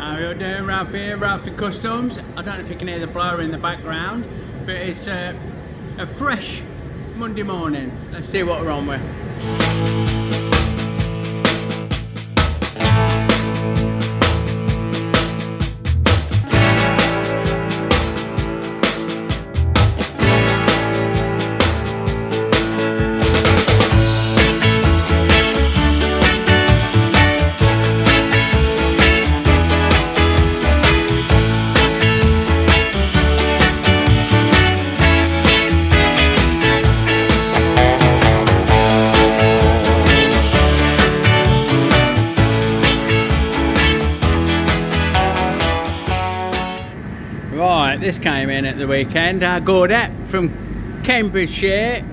How are you doing, Ralph here, Ralfy Customs? I don't know if you can hear the blower in the background, but it's a fresh Monday morning. Let's see what we're on with. Right, this came in at the weekend. Our Gordette from Cambridgeshire,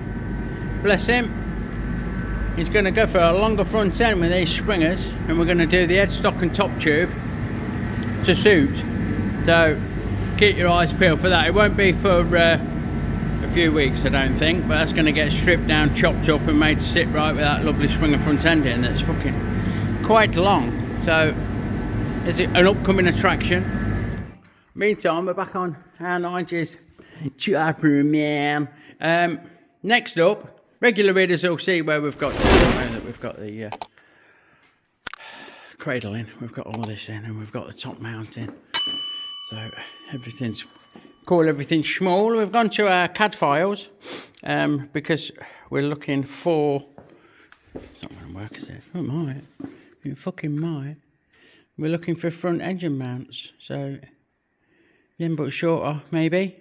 bless him. He's going to go for a longer front end with these springers, and we're going to do the headstock and top tube to suit. So keep your eyes peeled for that. It won't be for a few weeks, I don't think, but that's going to get stripped down, chopped up and made to sit right with that lovely springer front end in. That's fucking quite long. So is it an upcoming attraction? Meantime, we're back on our 90s chopper, man. Next up, regular readers will see where we've got the cradle in. We've got all this in, and we've got the top mount in. So everything's small. We've gone to our CAD files because we're looking for. It's not going to work, is it? Oh my! It fucking might. We're looking for front engine mounts. So. Then but shorter, maybe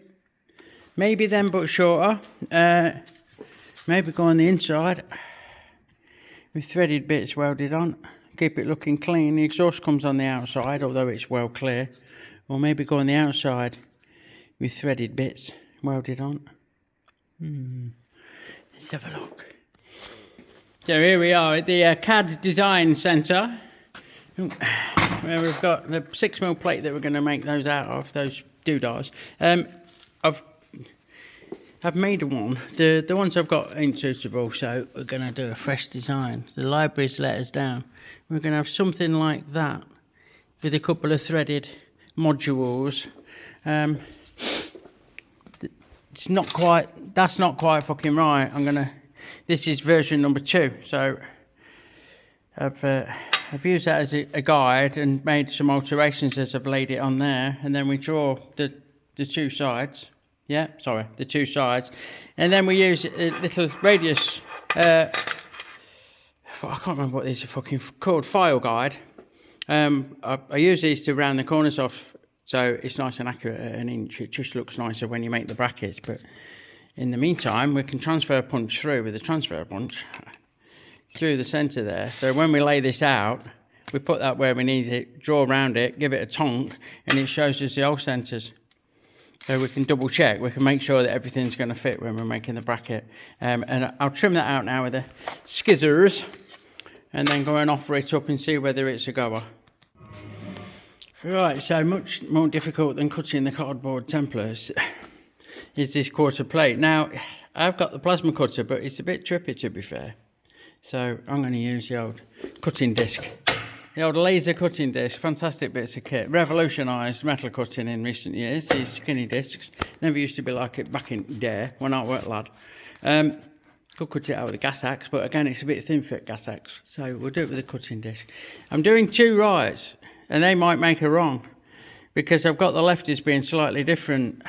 then but shorter. Maybe go on the inside with threaded bits welded on. Keep it looking clean. The exhaust comes on the outside, although it's well clear. Or maybe go on the outside with threaded bits welded on. Let's have a look. So here we are at the CAD Design Centre, where we've got the 6mm plate that we're going to make those out of, those doodahs. I've made one. The ones I've got ain't suitable, so we're going to do a fresh design. The library's let us down. We're going to have something like that with a couple of threaded modules. It's not quite. That's not quite fucking right. This is version number 2, so I've used that as a guide and made some alterations as I've laid it on there, and then we draw the two sides. Yeah, sorry, the two sides, and then we use a little radius. I can't remember what these are fucking called. File guide. I use these to round the corners off, so it's nice and accurate at 1 inch. It just looks nicer when you make the brackets. But in the meantime, we can transfer punch through with a transfer punch through the centre there. So when we lay this out, we put that where we need it, draw around it, give it a tonk, and it shows us the hole centres. So we can double check, we can make sure that everything's going to fit when we're making the bracket. And I'll trim that out now with the scissors, and then go and offer it up and see whether it's a goer. Right, so much more difficult than cutting the cardboard templates is this quarter plate. Now, I've got the plasma cutter, but it's a bit trippy, to be fair. So I'm going to use the old cutting disc, the old laser cutting disc. Fantastic bits of kit, revolutionised metal cutting in recent years. These skinny discs never used to be like it back in the day when I worked, lad. Could cut it out with a gas axe, but again it's a bit thin fit gas axe, so we'll do it with a cutting disc. I'm doing 2 rights, and they might make a wrong because I've got the lefties being slightly different,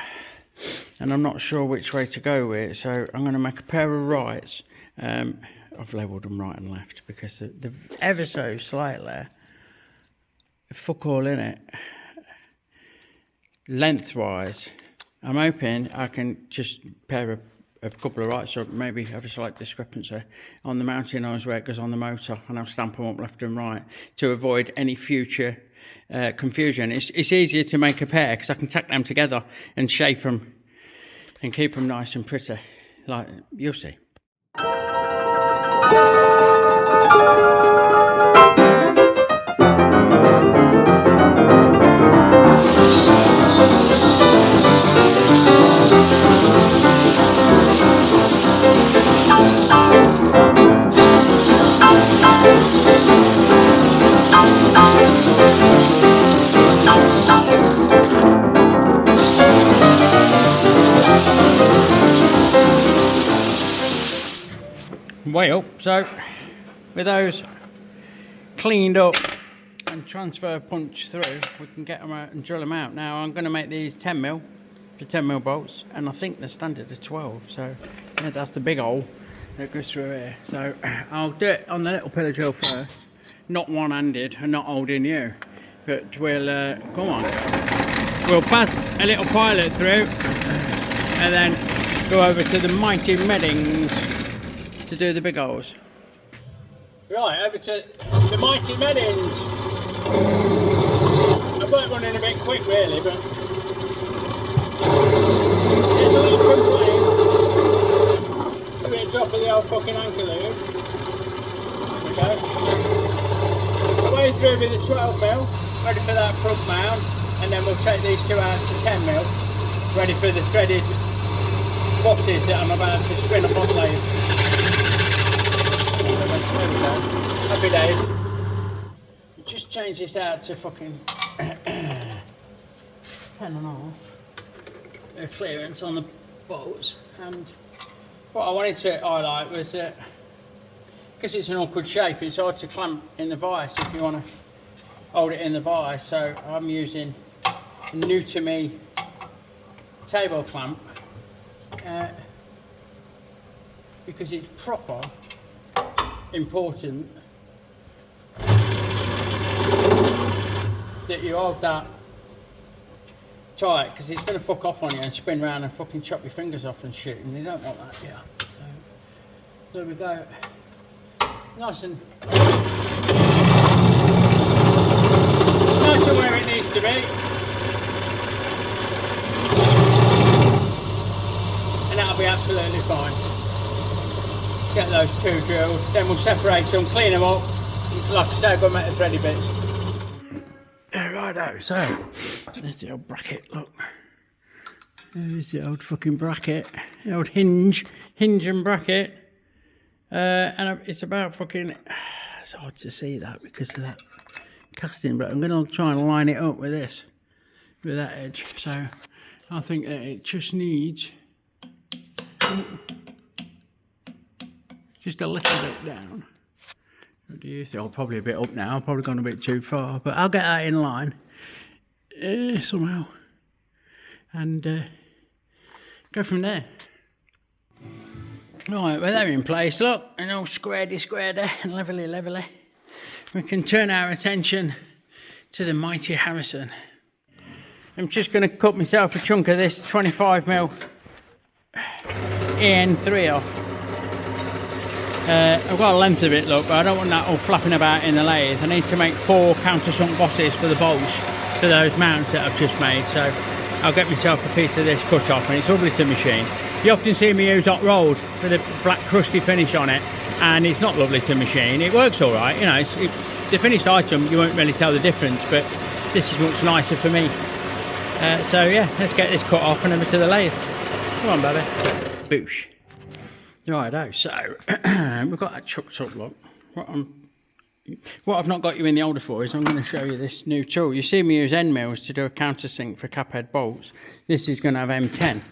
and I'm not sure which way to go with it. So I'm going to make a pair of rights. I've labelled them right and left because they're ever so slightly fuck all in it. Lengthwise, I'm hoping I can just pair a couple of rights up, maybe have a slight discrepancy on the mounting hose where it goes on the motor, and I'll stamp them up left and right to avoid any future confusion. It's easier to make a pair because I can tack them together and shape them and keep them nice and pretty, like you'll see. So with those cleaned up and transfer punch through, we can get them out and drill them out. Now I'm going to make these 10mm for 10mm bolts, and I think the standard are 12, so yeah, that's the big hole that goes through here. So I'll do it on the little pillar drill first, not one-handed and not holding you, but we'll come on, we'll pass a little pilot through and then go over to the mighty Meddings to do the big holes. Right, over to the mighty Meddings. I might run in a bit quick really, but there's a little complaint. A bit drop of the old fucking anchor loop. There we go. Away through with the 12mm, ready for that front mount, and then we'll take these two out to 10mm, ready for the threaded bosses that I'm about to spin up on the lathe. There we go. Happy days. Just change this out to fucking 10.5. The clearance on the bolts, and what I wanted to highlight was that because it's an awkward shape, it's hard to clamp in the vise if you want to hold it in the vise. So I'm using a new to me table clamp because it's proper important that you hold that tight, because it's going to fuck off on you and spin around and fucking chop your fingers off and shit, and you don't want that, yeah. So there we go, nice and where it needs to be, and that'll be absolutely fine. Get those two drilled, then we'll separate them, clean them up. Like I said, I've got to make the thready bits. Righto, so there's the old bracket, look. There's the old fucking bracket, the old hinge and bracket. And it's about fucking, it's hard to see that because of that casting, but I'm going to try and line it up with this, with that edge. So I think that it just needs just a little bit down. What do you think? Oh, probably a bit up now. I've probably gone a bit too far, but I'll get that in line somehow and go from there. Right, well, they're in place. Look, and all squaredy and levelly. We can turn our attention to the mighty Harrison. I'm just going to cut myself a chunk of this 25mm EN3 off. I've got a length of it, look, but I don't want that all flapping about in the lathe. I need to make 4 countersunk bosses for the bolts for those mounts that I've just made, so I'll get myself a piece of this cut off, and it's lovely to machine. You often see me use hot rolled with a black crusty finish on it, and it's not lovely to machine. It works all right, you know, the finished item, you won't really tell the difference, but this is much nicer for me. So yeah, let's get this cut off and over to the lathe. Come on, baby. Boosh. Righto, so we've got that chucked up, look. What I've not got you in the older for is I'm going to show you this new tool. You see me use end mills to do a countersink for cap head bolts. This is going to have M10.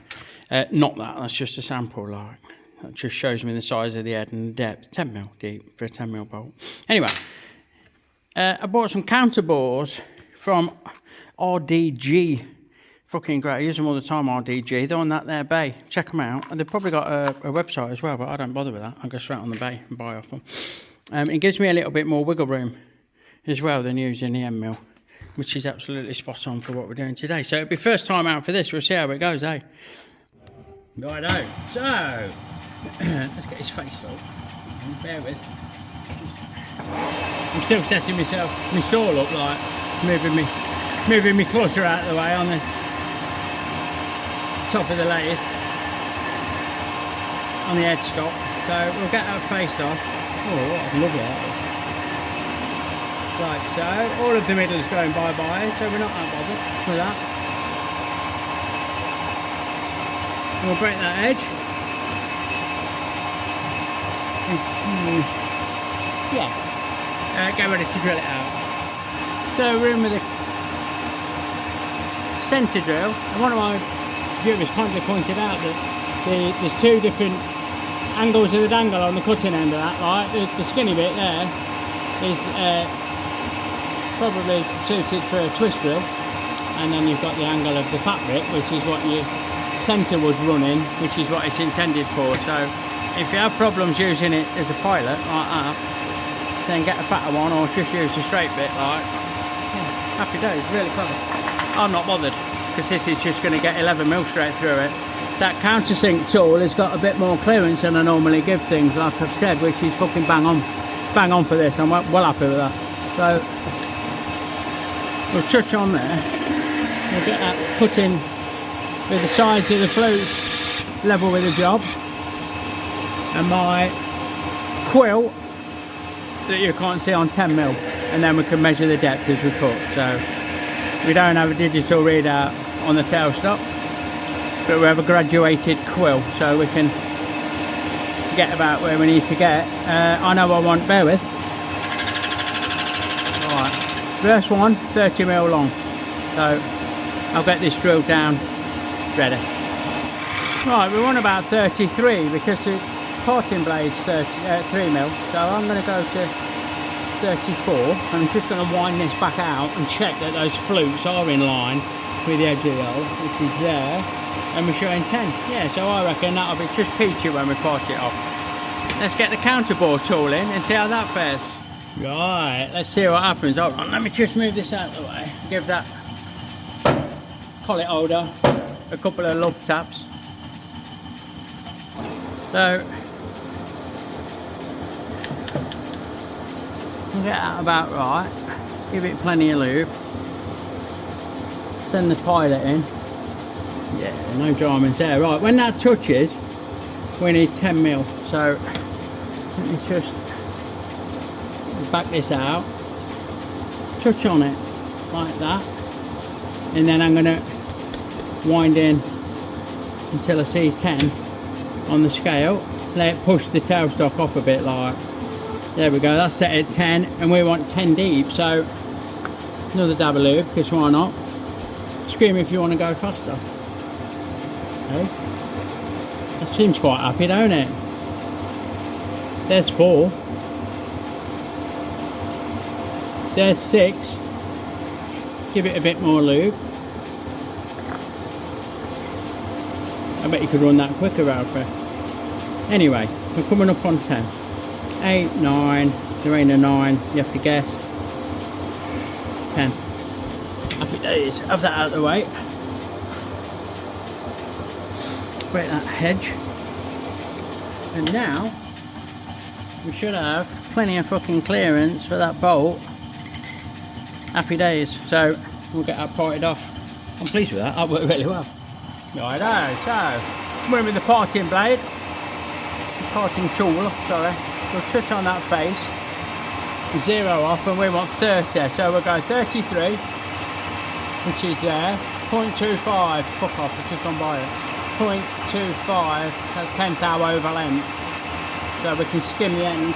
Not that's just a sample, like. That just shows me the size of the head and the depth. 10mm deep for a 10mm bolt. Anyway, I bought some counter bores from RDG. Fucking great, I use them all the time, RDG. They're on that there bay. Check them out. And they've probably got a website as well, but I don't bother with that. I go straight on the bay and buy off them. It gives me a little bit more wiggle room as well than using the M mill, which is absolutely spot on for what we're doing today. So it'll be first time out for this. We'll see how it goes, eh? Righto. So let's get his face up. Bear with. I'm still setting myself, my stall up, like moving me clutter out of the way on the top of the lathe on the edge stop. So we'll get that faced off. Oh, what lovely that is. Like so, all of the middle is going bye-bye, so we're not that bothered with that. And we'll break that edge. Yeah, get ready to drill it out. So we're in with a centre drill, and one of my viewers kindly pointed out that there's two different angles of the dangle on the cutting end of that, right? The skinny bit there is probably suited for a twist drill, and then you've got the angle of the fat bit, which is what your centre wood's running, which is what it's intended for. So if you have problems using it as a pilot like that, then get a fatter one, or just use the straight bit. Like, yeah, happy days, really clever. I'm not bothered, because this is just going to get 11mm straight through it. That countersink tool has got a bit more clearance than I normally give things, like I've said, which is fucking bang on for this. I'm well happy with that. So we'll touch on there. We'll get that put in with the sides of the flutes level with the job, and my quill that you can't see on 10mm, and then we can measure the depth as we cut. So we don't have a digital readout on the tailstock, but we have a graduated quill, so we can get about where we need to get. I know I want, bear with. Right, first one 30mm long, so I'll get this drilled down ready. Right, we want about 33 because the parting blade's 3mm, so I'm going to go to 34, and I'm just going to wind this back out and check that those flutes are in line with the edge of the hole, which is there, and we're showing 10. Yeah, so I reckon that'll be just peachy when we part it off. Let's get the counterbore tool in and see how that fares. Right, let's see what happens. Hold on, let me just move this out of the way. Give that collet holder a couple of love taps. So we'll get that about right. Give it plenty of lube. Send the pilot in. Yeah, no dramas there. Right, when that touches, we need 10mm. So let me just back this out, touch on it like that, and then I'm going to wind in until I see 10 on the scale. Let it push the tailstock off a bit, like there we go. That's set at 10, and we want 10 deep, so another dab of lube, because why not? Scream if you want to go faster. Okay. That seems quite happy, don't it? There's 4. There's 6. Give it a bit more lube. I bet you could run that quicker, Ralfy. Anyway, we're coming up on 10. 8, 9, there ain't a 9, you have to guess. 10. Happy days. Have that out of the way. Break that hedge. And now, we should have plenty of fucking clearance for that bolt. Happy days. So we'll get that parted off. I'm pleased with that. That worked really well. Righto. So we're with the parting blade, the parting tool. Sorry. We'll touch on that face. 0 off, and we want 30. So we'll go 33, which is there. 0.25. Fuck off. I've just gone by it. 0.25. That's 10th hour over length. So we can skim the end.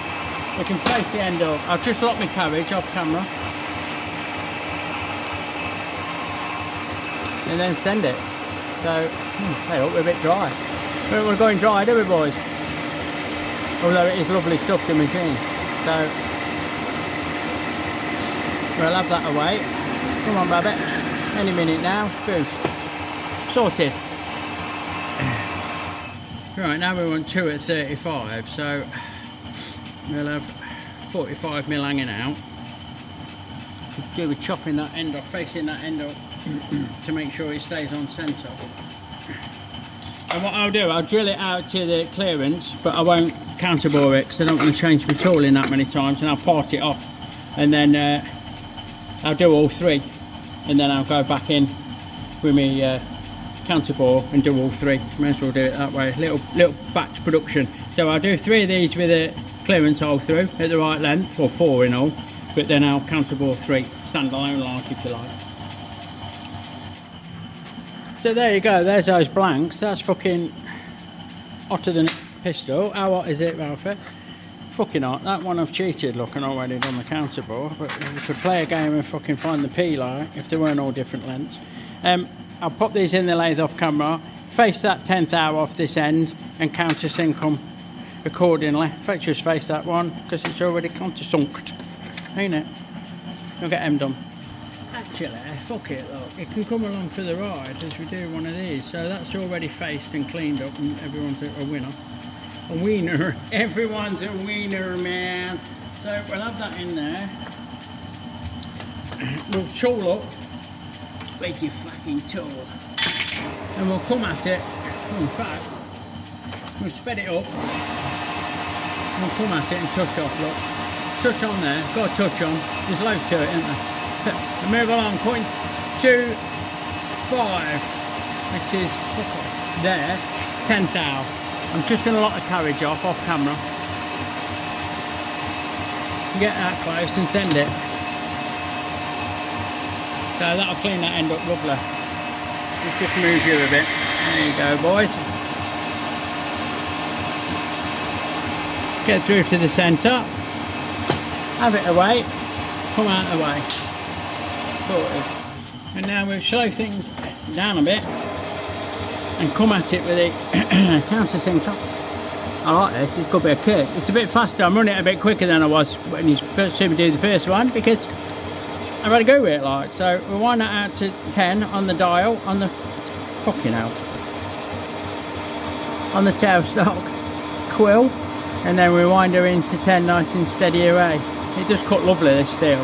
We can face the end up. I'll just lock my carriage off camera. And then send it. So, hey, we're a bit dry. We're going dry, don't we, boys? Although it is lovely stuff to machine. So, we'll have that away. Come on, Babbitt. Any minute now. Boost. Sorted. Right, now we want 2 at 35. So, we'll have 45mm hanging out. Do with chopping that end off, facing that end up to make sure it stays on centre. And what I'll do, I'll drill it out to the clearance, but I won't counterbore it because I don't want to change my tool in that many times, and I'll part it off, and then I'll do all 3, and then I'll go back in with my counterbore and do all 3. May as well do it that way, little batch production. So I'll do 3 of these with a clearance hole through at the right length, or 4 in all, but then I'll counterbore 3, standalone like, if you like. So there you go, there's those blanks. That's fucking hotter than a pistol. How hot is it, Ralfy? Fucking hot. That one I've cheated looking already on the counterbore, but we could play a game and fucking find the P-line if they weren't all different lengths. I'll pop these in the lathe off camera, face that 10th hour off this end, and countersink them accordingly. In fact, just face that one because it's already countersunked, ain't it? I'll get them done. Actually, fuck it look, it can come along for the ride as we do one of these. So that's already faced and cleaned up and everyone's a winner. A wiener. Everyone's a wiener, man. So we'll have that in there. We'll tool up. Where's your fucking tool? And we'll come at it. In fact, we'll sped it up. We'll come at it and touch off, look. Touch on there, got a touch on. There's loads to it, isn't there? And move along, 0.25, which is there, 10th hour. I'm just going to lock the carriage off camera. Get that close and send it. So that'll clean that end up lovely. It just moves you a bit. There you go, boys. Get through to the centre. Have it away. Come out of the way. Sorted. And now we'll slow things down a bit and come at it with the countersink top. I like this, it's got a bit of kick. It's a bit faster, I'm running it a bit quicker than I was when you first see me do the first one because I've had to go with it like. So we'll wind that out to 10 on the dial, on the fucking hell. On the tailstock quill, and then we wind her into 10 nice and steady away. It does cut lovely, this steel.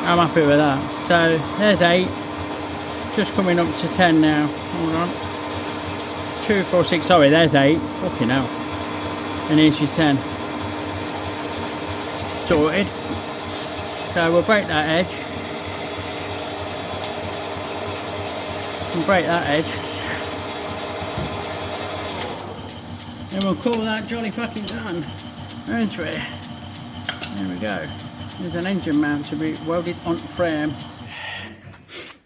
I'm happy with that. So there's 8, just coming up to 10 now. Hold on. 2, 4, 6, sorry, there's 8. Fucking hell. And here's your 10. Sorted. So we'll break that edge. We'll break that edge. And we'll call that jolly fucking done. Won't we? There we go. There's an engine mount to be welded on frame.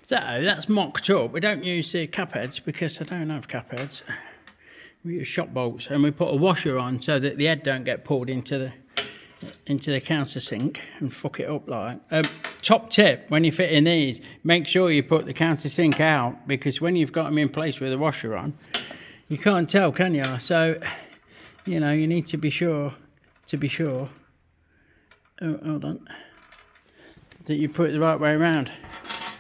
So that's mocked up. We don't use the cap heads because I don't have cap heads. We use shop bolts, and we put a washer on so that the head don't get pulled into the countersink and fuck it up like. Top tip when you're fitting these, make sure you put the countersink out, because when you've got them in place with a washer on, you can't tell, can you? So, you know, you need to be sure. Oh, hold on. That you put it the right way around.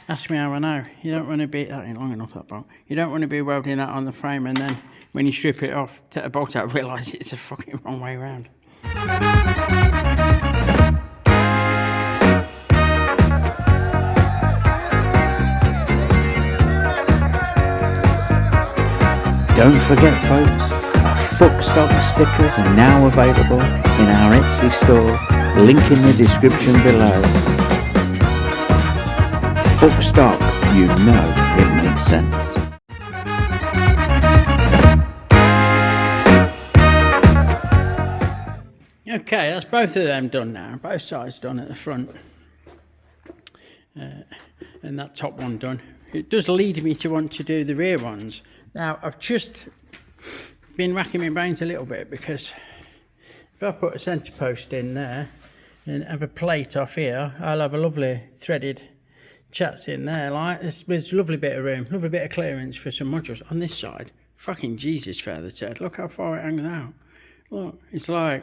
Ask me how I know. You don't want to be, that ain't long enough, that bolt. You don't want to be welding that on the frame and then when you strip it off, take the bolt out, realise it's a fucking wrong way around. Don't forget, folks, our Fuckstock stickers are now available in our Etsy store, link in the description below. Fuckstock, you know it makes sense. Okay, that's both of them done now, both sides done at the front. And that top one done. It does lead me to want to do the rear ones. Now, I've just been racking my brains a little bit, because if I put a centre post in there and have a plate off here, I'll have a lovely threaded chats in there. Like, there's a lovely bit of room, lovely bit of clearance for some modules. On this side, fucking Jesus, feather Ted, look how far it hangs out. Look, it's like,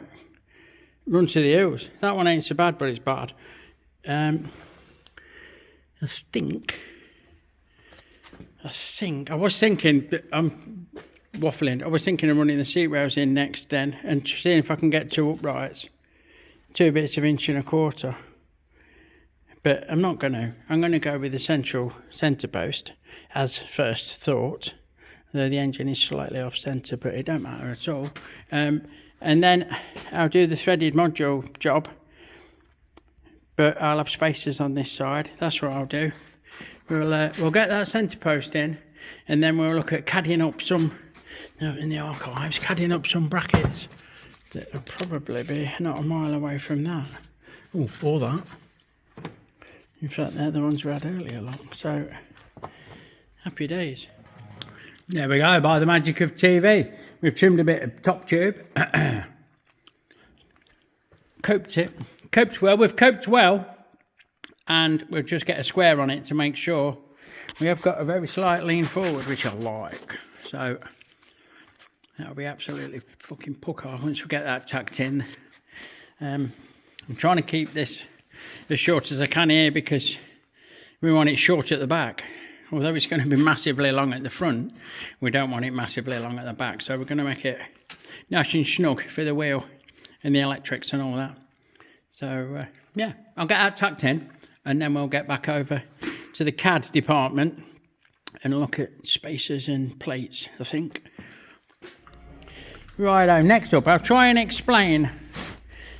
run to the hills. That one ain't so bad, but it's bad. I was thinking, I'm waffling, I was thinking of running the seat rails in next then and seeing if I can get 2 uprights, 2 bits of 1¼ inch. But I'm not going to. I'm going to go with the central centre post as first thought, though the engine is slightly off centre, but it don't matter at all. And then I'll do the threaded module job, but I'll have spacers on this side. That's what I'll do. We'll get that centre post in, and then we'll look at caddying up some, in the archives, caddying up some brackets that will probably be not a mile away from that. Oh, or that. In fact, they're the ones we had earlier along. So, happy days. There we go, by the magic of TV. We've trimmed a bit of top tube. Coped it. Coped well. We've coped well. And we'll just get a square on it to make sure. We have got a very slight lean forward, which I like. So, That'll be absolutely fucking pucker once we get that tucked in. I'm trying to keep this as short as I can here because we want it short at the back. Although it's going to be massively long at the front, we don't want it massively long at the back. So we're going to make it nice and snug for the wheel and the electrics and all that. So yeah, I'll get that tucked in and then we'll get back over to the CAD department and look at spacers and plates, I think. Righto, next up, I'll try and explain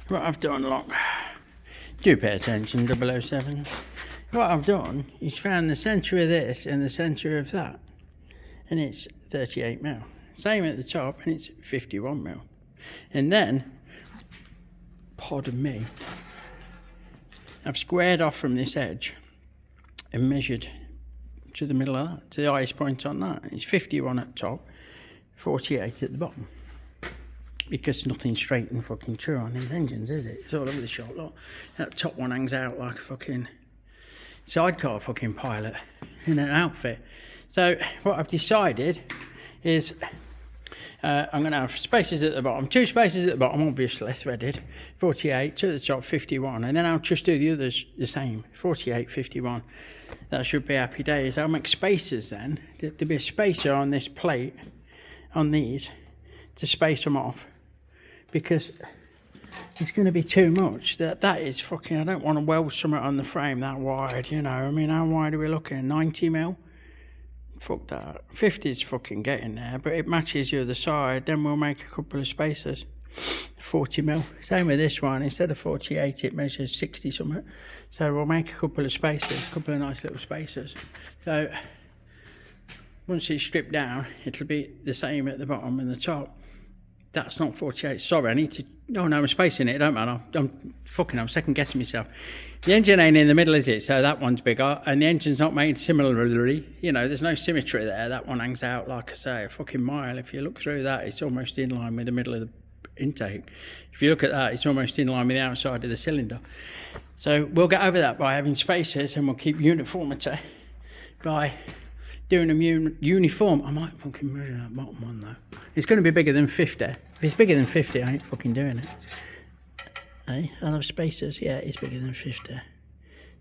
what I've done. Look, do pay attention, 007. What I've done is found the centre of this and the centre of that, and it's 38mm. Same at the top, and it's 51mm. And then, pardon me, I've squared off from this edge and measured to the middle of that, to the highest point on that. It's 51 at the top, 48 at the bottom. Because nothing's straight and fucking true on these engines, is it? It's all over the shop. Look, that top one hangs out like a fucking sidecar fucking pilot in an outfit. So what I've decided is I'm going to have spacers at the bottom, 2 spacers at the bottom, obviously threaded, 48, 2 at the top, 51, and then I'll just do the others the same, 48, 51. That should be happy days. I'll make spacers then. There'll be a spacer on this plate, on these, to space them off, because it's going to be too much. That is fucking, I don't want to weld something on the frame that wide, you know. I mean, how wide are we looking? 90mm? Fuck that. 50's fucking getting there, but it matches the other side. Then we'll make a couple of spacers. 40mm. Same with this one. Instead of 48, it measures 60 something. So we'll make a couple of spacers, a couple of nice little spacers. So once it's stripped down, it'll be the same at the bottom and the top. That's not 48. Sorry, I need to... No, I'm spacing it. Don't matter. I'm second guessing myself. The engine ain't in the middle, is it? So that one's bigger, and the engine's not made similarly. You know, there's no symmetry there. That one hangs out, like I say, a fucking mile. If you look through that, it's almost in line with the middle of the intake. If you look at that, it's almost in line with the outside of the cylinder. So we'll get over that by having spacers, and we'll keep uniformity by doing them uniform. I might fucking measure that bottom one though. It's going to be bigger than 50. If it's bigger than 50, I ain't fucking doing it. Hey, I'll have spacers. Yeah, it's bigger than 50.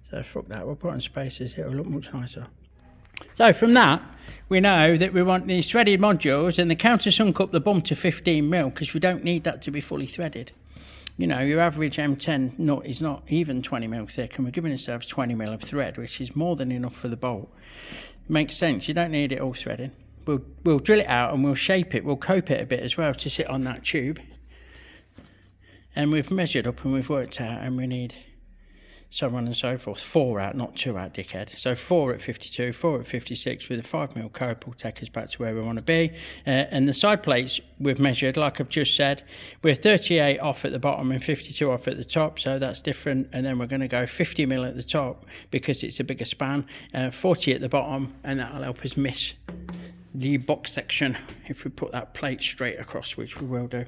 So fuck that. We'll put on spacers. It'll look much nicer. So from that, we know that we want these threaded modules, and the countersunk up the bum to 15mm because we don't need that to be fully threaded. You know, your average M10 nut is not even 20mm thick, and we're giving ourselves 20mm of thread, which is more than enough for the bolt. Makes sense. You don't need it all threaded. We'll drill it out and we'll shape it. We'll cope it a bit as well to sit on that tube. And we've measured up and we've worked out, and we need so on and so forth. 4 out, not 2 out, dickhead. So 4 at 52, 4 at 56 with a 5mm cope will take us back to where we want to be. And the side plates we've measured, like I've just said, we're 38 off at the bottom and 52 off at the top, so that's different. And then we're going to go 50mm at the top because it's a bigger span, 40 at the bottom, and that'll help us miss the box section if we put that plate straight across, which we will do.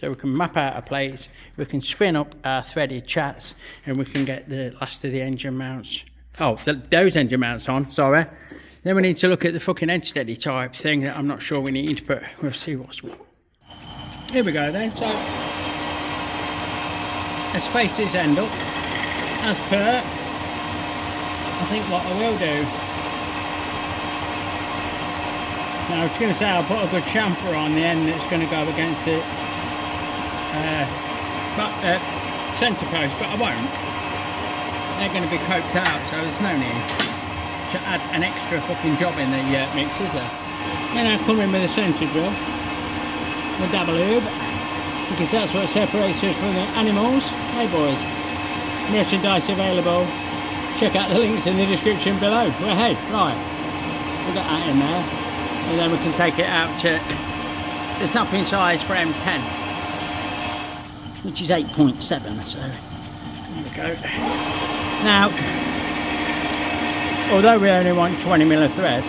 So we can map out our plates, we can spin up our threaded chats, and we can get the last of the engine mounts. Oh, those engine mounts on, sorry. Then we need to look at the fucking head steady type thing that I'm not sure we need, but we'll see what's what. Here we go then. So, as faces end up, as per, I think what I will do. Now I was going to say I'll put a good chamfer on the end that's going to go against the centre post, but I won't. They're going to be coped out, so there's no need to add an extra fucking job in the mix, is there? Then I come in with a centre drill with double lube, because that's what separates us from the animals. Hey boys, merchandise available. Check out the links in the description below. We're ahead, right. We'll get that in there, and then we can take it out to the topping size for M10, which is 8.7, so there we go. Now, although we only want 20mm of thread,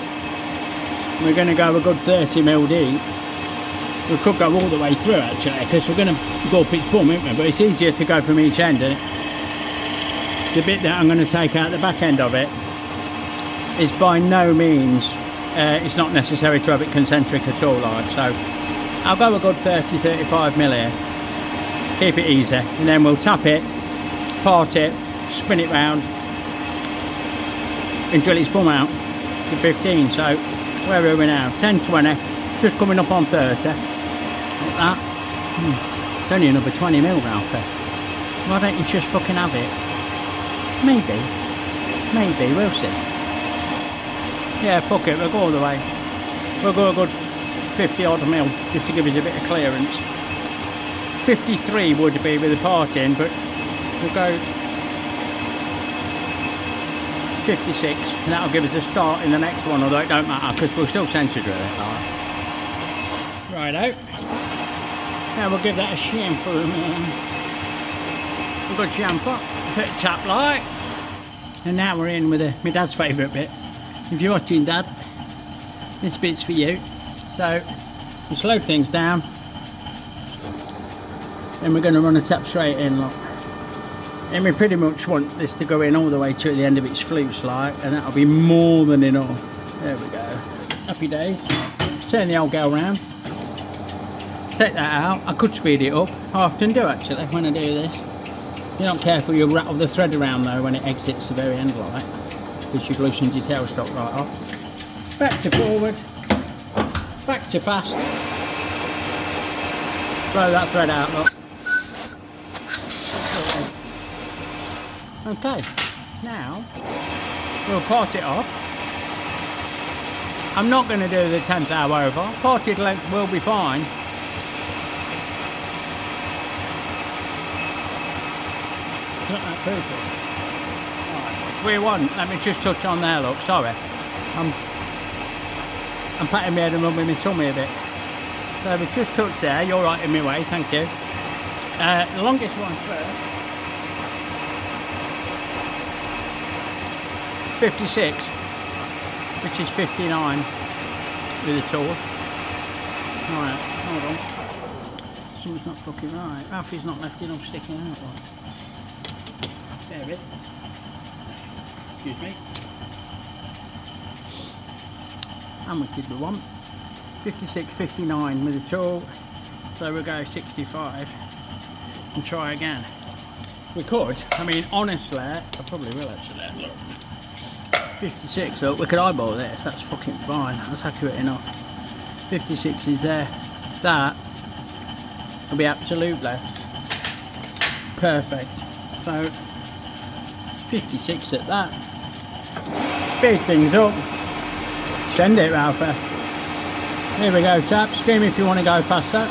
we're going to go a good 30mm deep. We could go all the way through actually, because we're going to go up its bum, isn't we? But it's easier to go from each end, isn't it? The bit that I'm going to take out the back end of it is by no means, it's not necessary to have it concentric at all, like, so I'll go a good 30-35 mil here. Keep it easy, and then we'll tap it, part it, spin it round until it's come out to 15. So where are we now? 10, 20, just coming up on 30. Like that. It's only another 20 mil, Ralphie. Why don't you just fucking have it? Maybe, we'll see. Yeah, fuck it, we'll go all the way. We'll go a good 50 odd mil just to give us a bit of clearance. 53 would be with the part in, but we'll go 56, and that'll give us a start in the next one, although it don't matter because we'll still centre drill it. Righto. Now we'll give that a chamfer, a good chamfer, fit tap light. And now we're in with my dad's favourite bit. If you're watching, Dad, this bit's for you. So we slow things down, and we're going to run a tap straight in, look. And we pretty much want this to go in all the way to the end of its flutes, like, and that'll be more than enough. There we go. Happy days. Turn the old girl round. Take that out. I could speed it up. I often do actually when I do this. If you're not careful, you'll rattle the thread around though when it exits the very end, like, because you've loosened your tailstock right off. Back to forward. Back to fast. Blow that thread out, look. Okay, now we'll part it off. I'm not going to do the 10th hour over. Parted length will be fine. It's not that perfect. Right. We want, let me just touch on there, look, sorry. I'm patting my head and rubbing my tummy a bit. So we just touch there, you're right in my way, thank you. The longest one first. 56, which is 59 with a tool. Alright, hold on. Something's not fucking right. Ralphie's not left enough sticking out. Bear with. Excuse me. How much did we want? 56, 59 with a tool. So we'll go 65 and try again. We could, I mean, honestly, I probably will actually. Look. 56, so we could eyeball this, that's fucking fine, that's accurate enough. 56 is there, that will be absolutely perfect. So 56 at that. Speed things up. Send it, Ralphie. Here we go, chap. Scream if you want to go faster.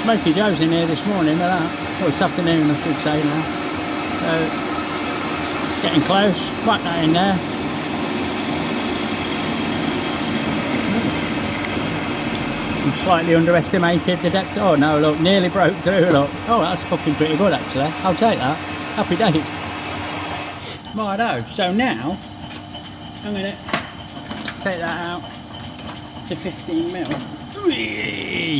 Smoky Joe's in here this morning, look at that. Or this afternoon, I should say now. So, getting close, whack that in there. I'm slightly underestimated the depth. Oh no, look, nearly broke through, look. Oh, that's fucking pretty good actually. I'll take that. Happy days. Righto, so now I'm going to take that out to 15 mil.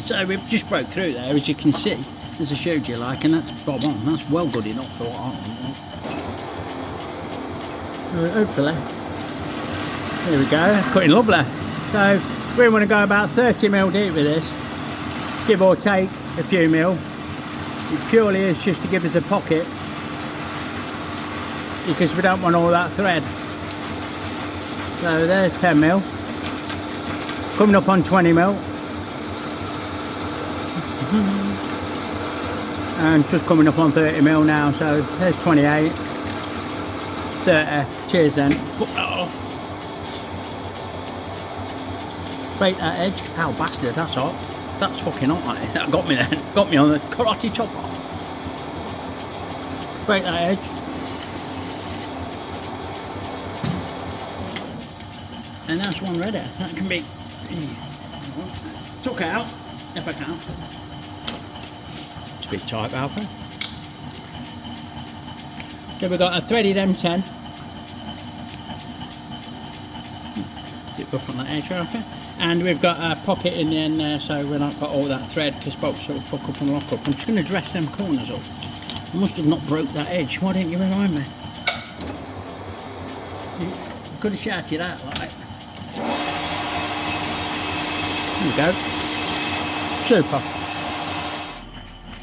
So we've just broke through there, as you can see, as I showed you, like, and that's bob on. That's well good enough for what I want. Hopefully. There we go, cutting lovely. So we want to go about 30 mil deep with this, give or take a few mil. It purely is just to give us a pocket, because we don't want all that thread. So there's 10 mil, coming up on 20 mil, and just coming up on 30 mil now. So there's 28, 30. Cheers then. Fuck that off. Break that edge. Ow, bastard, that's hot. That's fucking hot, mate. That got me then. Got me on the karate chopper. Break that edge. And that's one ready. That can be took out, if I can. It's a bit tight, Ralphie. So we've got a threaded M10. Bit rough on that edge, Ralphie. And we've got a pocket in the end there, so we've not got all that thread, because bolts sort of fuck up and lock up. I'm just going to dress them corners up. I must have not broke that edge. Why didn't you remind me? You could have shouted out like. There you go. Super.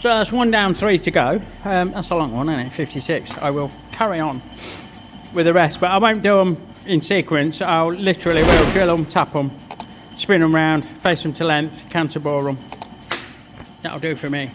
So that's 1 down, 3 to go. That's a long one, isn't it? 56. I will carry on with the rest, but I won't do them in sequence. I'll literally will drill them, tap them, spin them round, face them to length, counter bore them. That'll do for me.